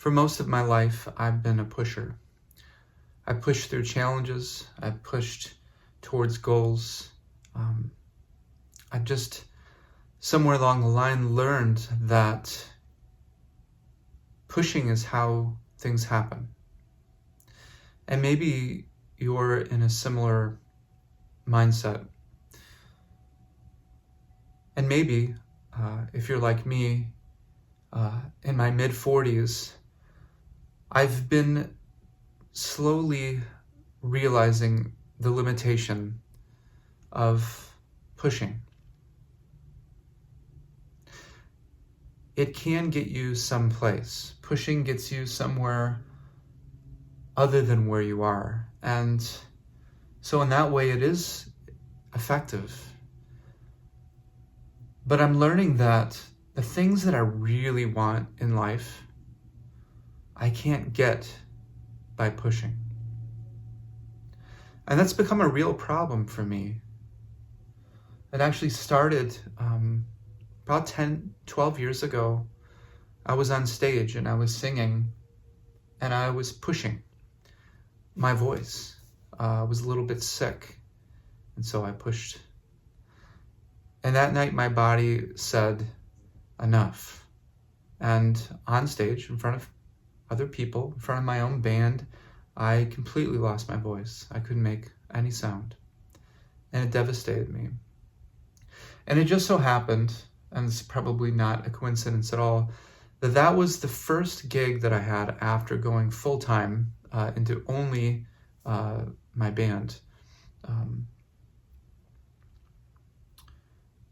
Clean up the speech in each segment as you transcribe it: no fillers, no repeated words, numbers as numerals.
For most of my life, I've been a pusher. I pushed through challenges. I pushed towards goals. I just, somewhere along the line, learned that pushing is how things happen. And maybe you're in a similar mindset. And maybe, if you're like me, in my mid-40s, I've been slowly realizing the limitation of pushing. It can get you someplace. Pushing gets you somewhere other than where you are. And so in that way, it is effective. But I'm learning that the things that I really want in life, I can't get by pushing. And that's become a real problem for me. It actually started about 10, 12 years ago. I was on stage and I was singing and I was pushing my voice. I was a little bit sick, and so I pushed. And that night my body said, enough. And on stage, in front of other people, in front of my own band, I completely lost my voice. I couldn't make any sound. And it devastated me. And it just so happened, and it's probably not a coincidence at all, that was the first gig that I had after going full-time into only my band.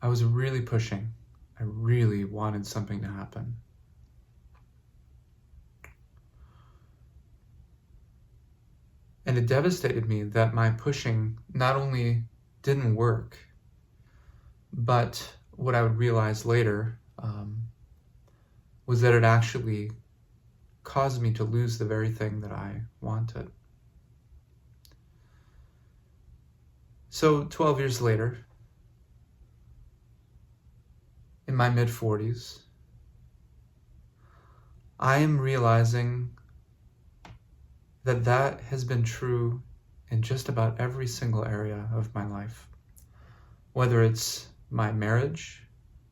I was really pushing. I really wanted something to happen. And it devastated me that my pushing not only didn't work, but what I would realize later was that it actually caused me to lose the very thing that I wanted. So 12 years later, in my mid-40s, I am realizing that has been true in just about every single area of my life. Whether it's my marriage,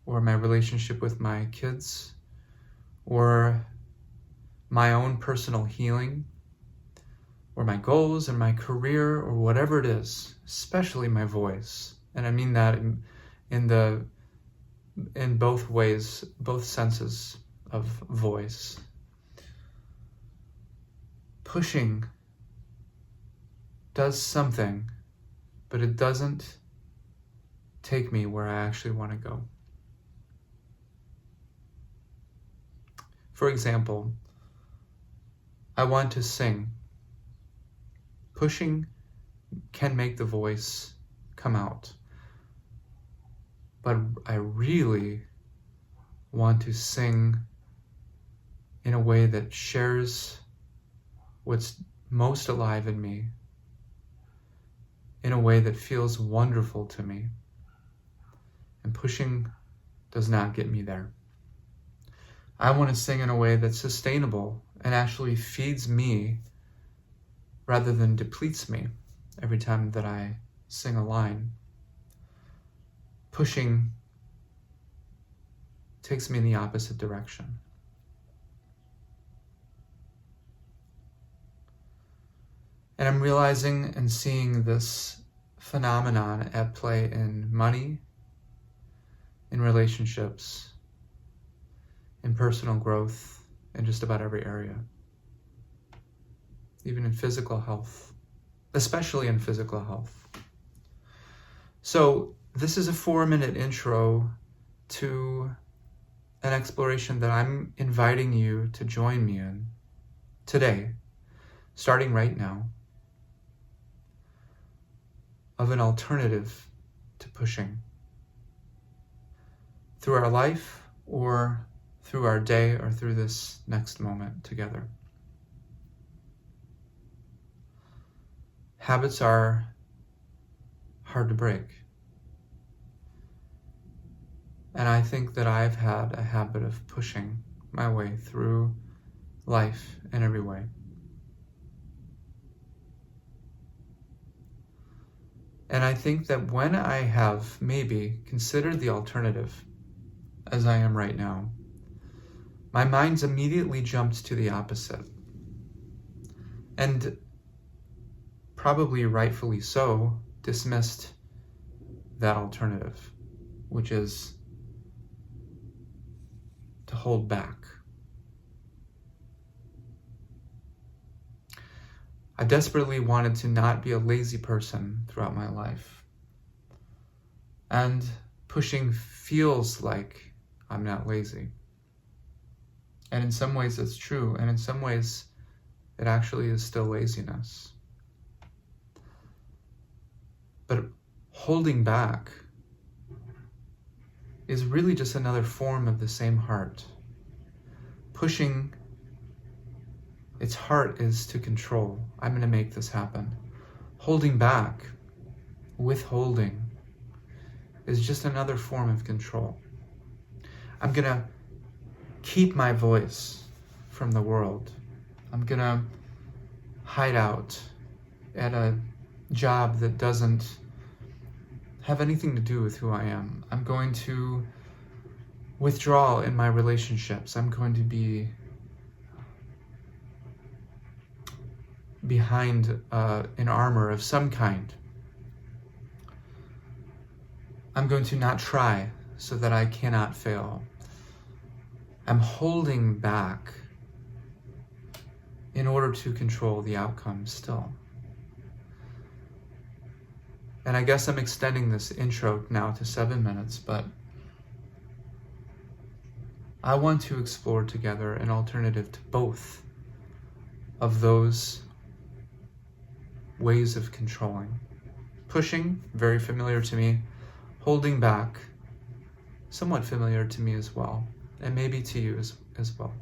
or my relationship with my kids, or my own personal healing, or my goals and my career, or whatever it is, especially my voice. And I mean that in both ways, both senses of voice. Pushing does something, but it doesn't take me where I actually want to go. For example, I want to sing. Pushing can make the voice come out. But I really want to sing in a way that shares what's most alive in me, in a way that feels wonderful to me. And pushing does not get me there. I want to sing in a way that's sustainable and actually feeds me rather than depletes me every time that I sing a line. Pushing takes me in the opposite direction. And I'm realizing and seeing this phenomenon at play in money, in relationships, in personal growth, in just about every area. Even in physical health, especially in physical health. So this is a 4-minute intro to an exploration that I'm inviting you to join me in today, starting right now, of an alternative to pushing. Through our life, or through our day, or through this next moment together. Habits are hard to break. And I think that I've had a habit of pushing my way through life in every way. And I think that when I have maybe considered the alternative, as I am right now, my mind's immediately jumped to the opposite. And probably rightfully so, dismissed that alternative, which is to hold back. I desperately wanted to not be a lazy person throughout my life. And pushing feels like I'm not lazy. And in some ways it's true, and in some ways it actually is still laziness. But holding back is really just another form of the same heart. Pushing its heart is to control. I'm going to make this happen. Holding back, withholding, is just another form of control. I'm going to keep my voice from the world. I'm going to hide out at a job that doesn't have anything to do with who I am. I'm going to withdraw in my relationships. I'm going to be behind an armor of some kind. I'm going to not try so that I cannot fail. I'm holding back in order to control the outcome still. And I guess I'm extending this intro now to 7 minutes, but I want to explore together an alternative to both of those ways of controlling. Pushing, very familiar to me. Holding back, somewhat familiar to me as well, and maybe to you as well.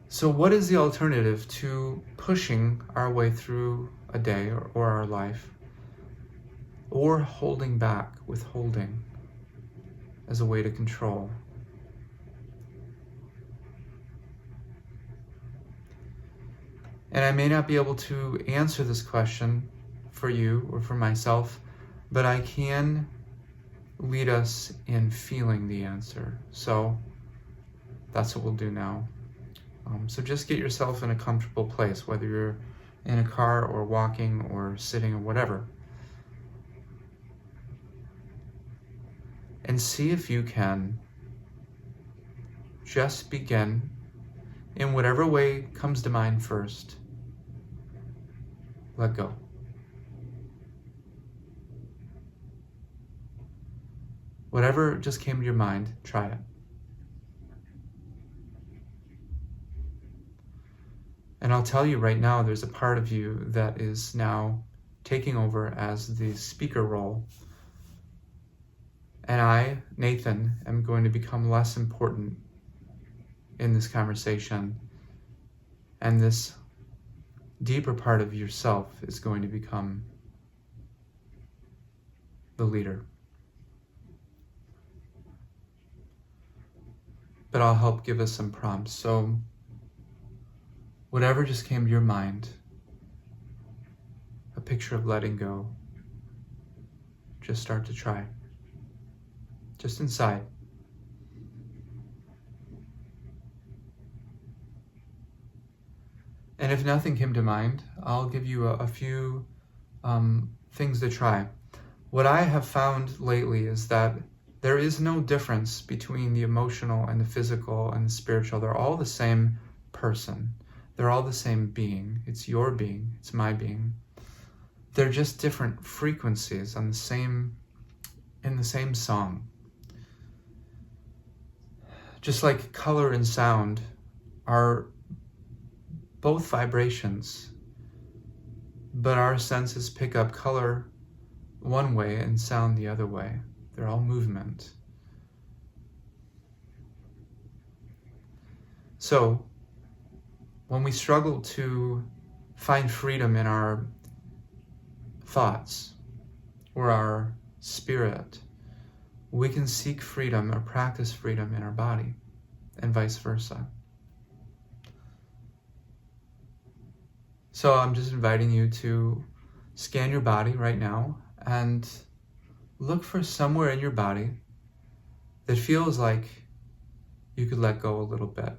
So what is the alternative to pushing our way through a day or our life, or holding back, withholding as a way to control? And I may not be able to answer this question for you or for myself, but I can lead us in feeling the answer. So that's what we'll do now. So just get yourself in a comfortable place, whether you're in a car or walking or sitting or whatever. And see if you can just begin in whatever way comes to mind first. Let go. Whatever just came to your mind, try it. And I'll tell you right now, there's a part of you that is now taking over as the speaker role. And I, Nathan, am going to become less important in this conversation. And this deeper part of yourself is going to become the leader. But I'll help give us some prompts. So whatever just came to your mind, a picture of letting go, just start to try. Just inside. And if nothing came to mind, I'll give you a few things to try. What I have found lately is that there is no difference between the emotional and the physical and the spiritual. They're all the same person. They're all the same being. It's your being. It's my being. They're just different frequencies on in the same song. Just like color and sound are both vibrations, but our senses pick up color one way and sound the other way. They're all movement. So, when we struggle to find freedom in our thoughts or our spirit, we can seek freedom or practice freedom in our body, and vice versa. So I'm just inviting you to scan your body right now and look for somewhere in your body that feels like you could let go a little bit.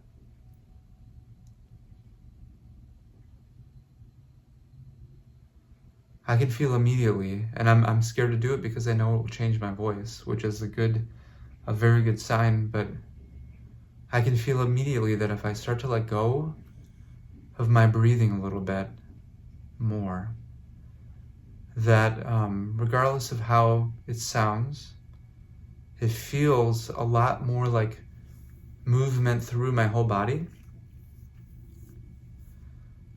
I can feel immediately, and I'm scared to do it because I know it will change my voice, which is a very good sign, but I can feel immediately that if I start to let go of my breathing a little bit more, that regardless of how it sounds, it feels a lot more like movement through my whole body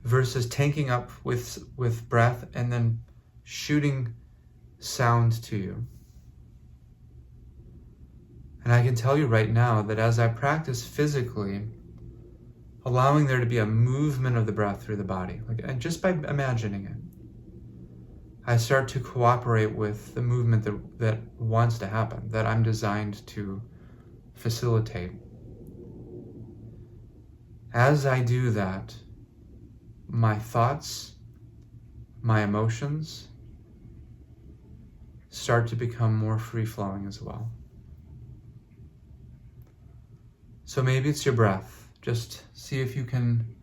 versus tanking up with breath and then shooting sound to you. And I can tell you right now that as I practice physically, allowing there to be a movement of the breath through the body, and just by imagining it, I start to cooperate with the movement that wants to happen, that I'm designed to facilitate. As I do that, my thoughts, my emotions start to become more free-flowing as well. So maybe it's your breath. Just see if you can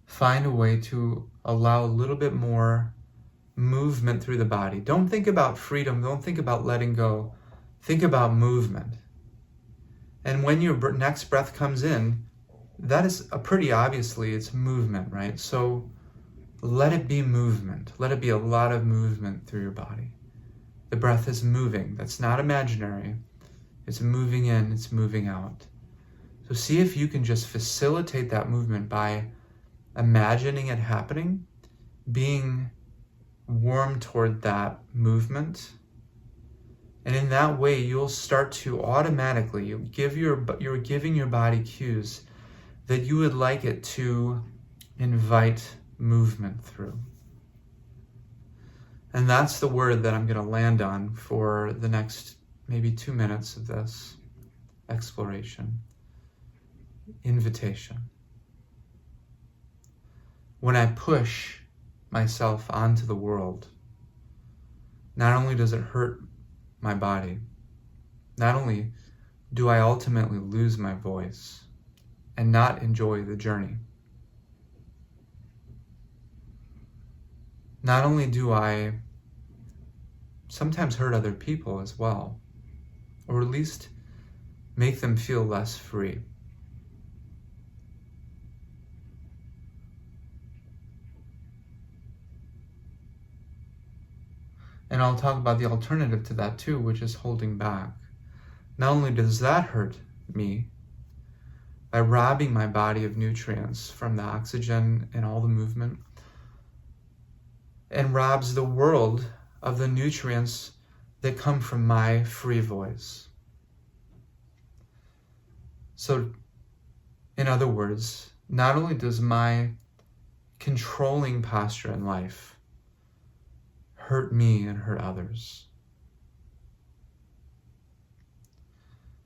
find a way to allow a little bit more movement through the body. Don't think about freedom. Don't think about letting go. Think about movement. And when your next breath comes in, that is pretty obviously it's movement, right? So let it be movement. Let it be a lot of movement through your body. The breath is moving. That's not imaginary. It's moving in, it's moving out. So see if you can just facilitate that movement by imagining it happening, being warm toward that movement. And in that way, you'll start to automatically, you're giving your body cues that you would like it to invite movement through. And that's the word that I'm going to land on for the next maybe 2 minutes of this exploration. Invitation. When I push myself onto the world, not only does it hurt my body, not only do I ultimately lose my voice and not enjoy the journey, not only do I sometimes hurt other people as well, or at least make them feel less free. And I'll talk about the alternative to that too, which is holding back. Not only does that hurt me by robbing my body of nutrients from the oxygen and all the movement, and robs the world of the nutrients that come from my free voice. So, in other words, not only does my controlling posture in life hurt me and hurt others,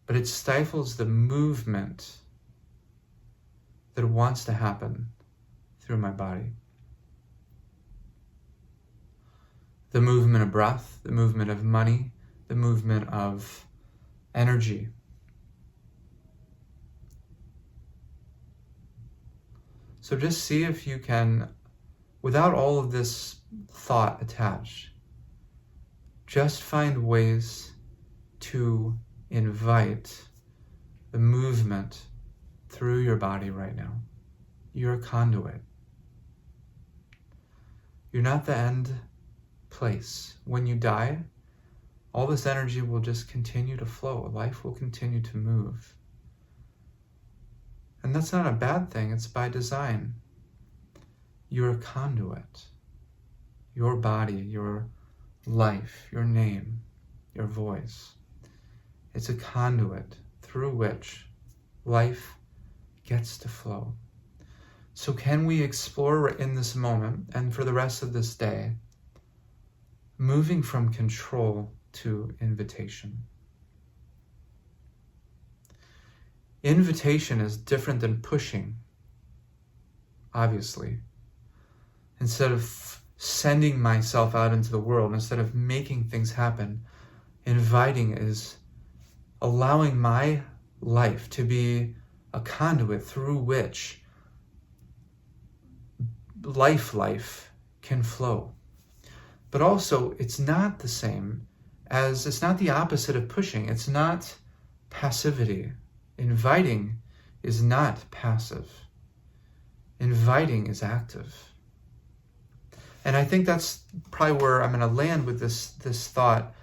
but it stifles the movement that wants to happen through my body. The movement of breath, the movement of money, the movement of energy. So just see if you can, without all of this thought attached, just find ways to invite the movement through your body right now. You're a conduit. You're not the end place. When you die, all this energy will just continue to flow. Life will continue to move. And that's not a bad thing. It's by design. You're a conduit. Your body, your life, your name, your voice. It's a conduit through which life gets to flow. So can we explore in this moment and for the rest of this day, moving from control to invitation? Invitation is different than pushing, obviously. instead of sending myself out into the world, instead of making things happen, inviting is allowing my life to be a conduit through which life can flow. But also, it's not the same as, it's not the opposite of pushing. It's not passivity. Inviting is not passive. Inviting is active. And I think that's probably where I'm going to land with this thought.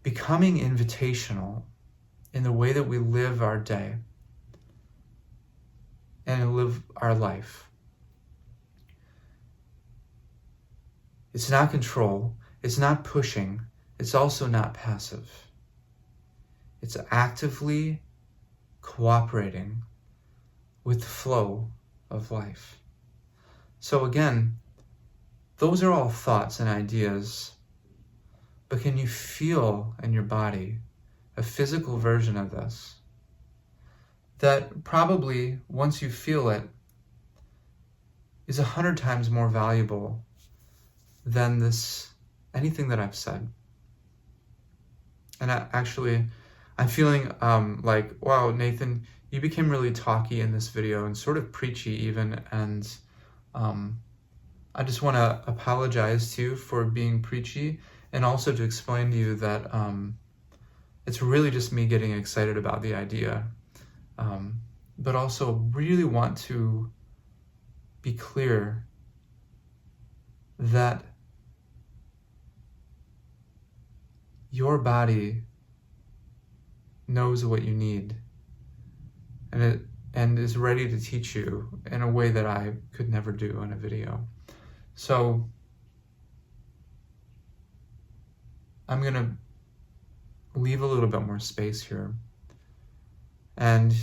Becoming invitational in the way that we live our day and live our life. It's not control. It's not pushing. It's also not passive. It's actively cooperating with the flow of life. So again, those are all thoughts and ideas, but can you feel in your body a physical version of this? That probably, once you feel it, is 100 times more valuable than anything that I've said. And I'm feeling like, wow, Nathan, you became really talky in this video and sort of preachy even, and I just want to apologize to you for being preachy, and also to explain to you that it's really just me getting excited about the idea, but also really want to be clear that your body knows what you need, and is ready to teach you in a way that I could never do in a video. So I'm going to leave a little bit more space here. And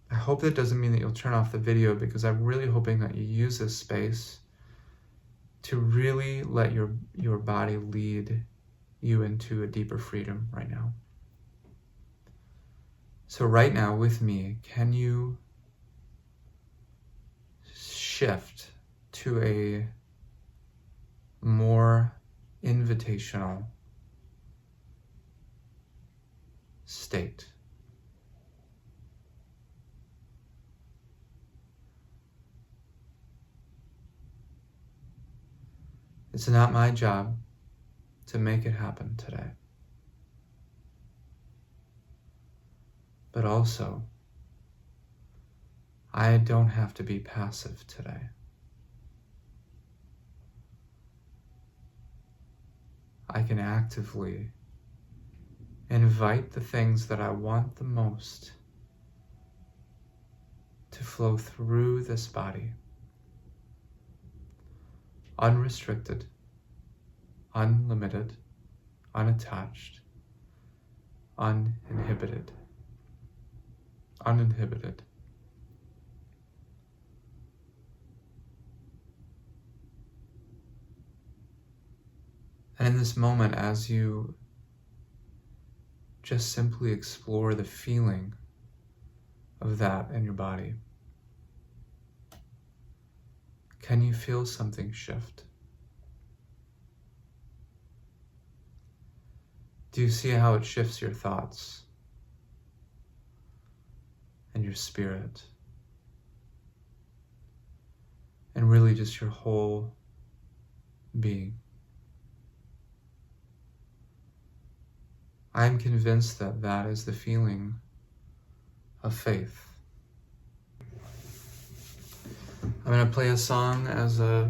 I hope that doesn't mean that you'll turn off the video, because I'm really hoping that you use this space to really let your body lead you into a deeper freedom right now. So right now with me, can you shift to a more invitational state? It's not my job to make it happen today. But also, I don't have to be passive today. I can actively invite the things that I want the most to flow through this body. Unrestricted, unlimited, unattached, uninhibited. Uninhibited. And in this moment, as you just simply explore the feeling of that in your body, can you feel something shift? Do you see how it shifts your thoughts and your spirit, and really just your whole being? I'm convinced that that is the feeling of faith. I'm going to play a song as a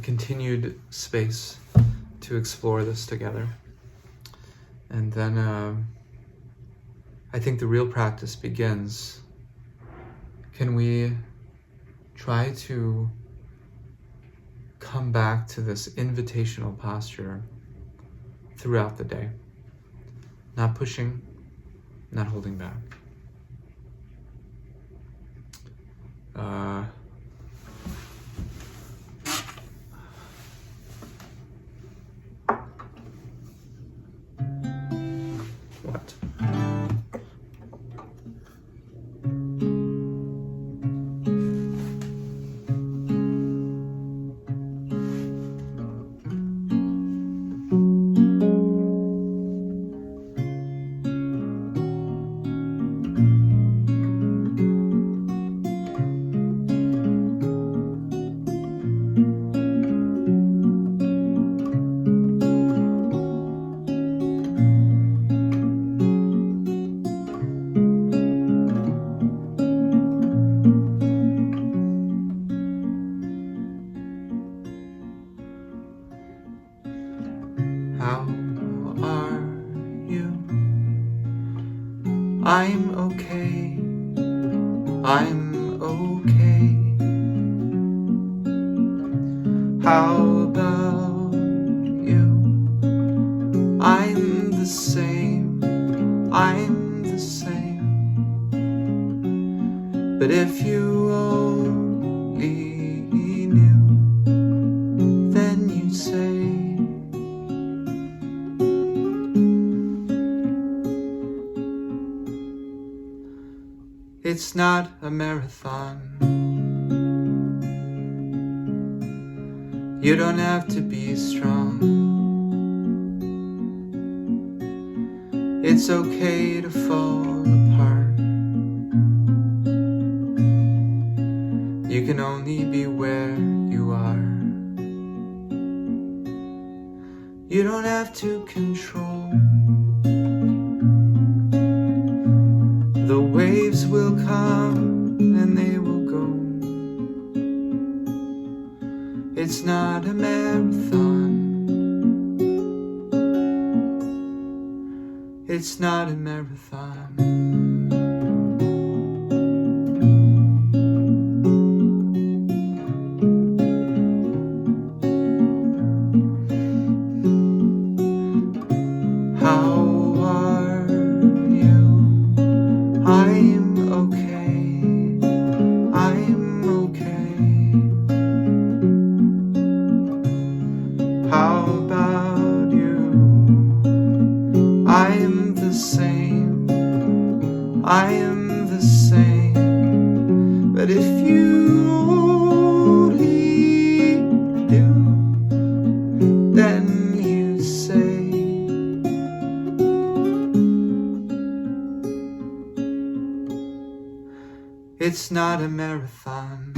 continued space to explore this together. And then I think the real practice begins. Can we try to come back to this invitational posture throughout the day? Not pushing, not holding back. What? okay. I'm okay. How about you? I'm the same. I'm the same. But if you only knew, then you'd say, it's not a marathon. You don't have to be strong. It's okay to fall apart. You can only be where you are. You don't have to control. The waves will come and they will go. It's not a marathon. It's not a marathon. How are you? I'm okay. I'm okay. How about you? I am the same. I am the same. But if you only knew, then you say, it's not a marathon.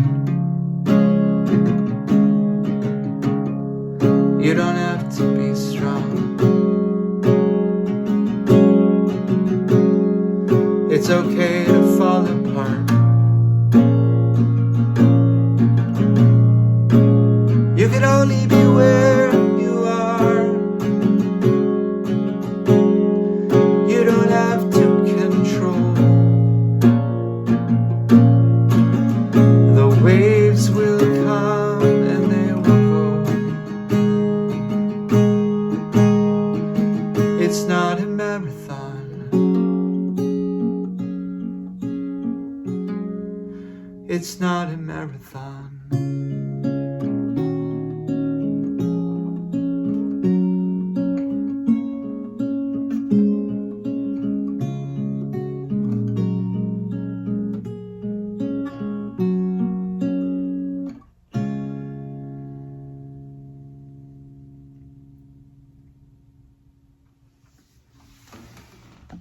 You don't have to be strong. It's okay to fall apart. You can only be where you are. You don't have to control. The waves will come and they will go. It's not a marathon. It's not a marathon.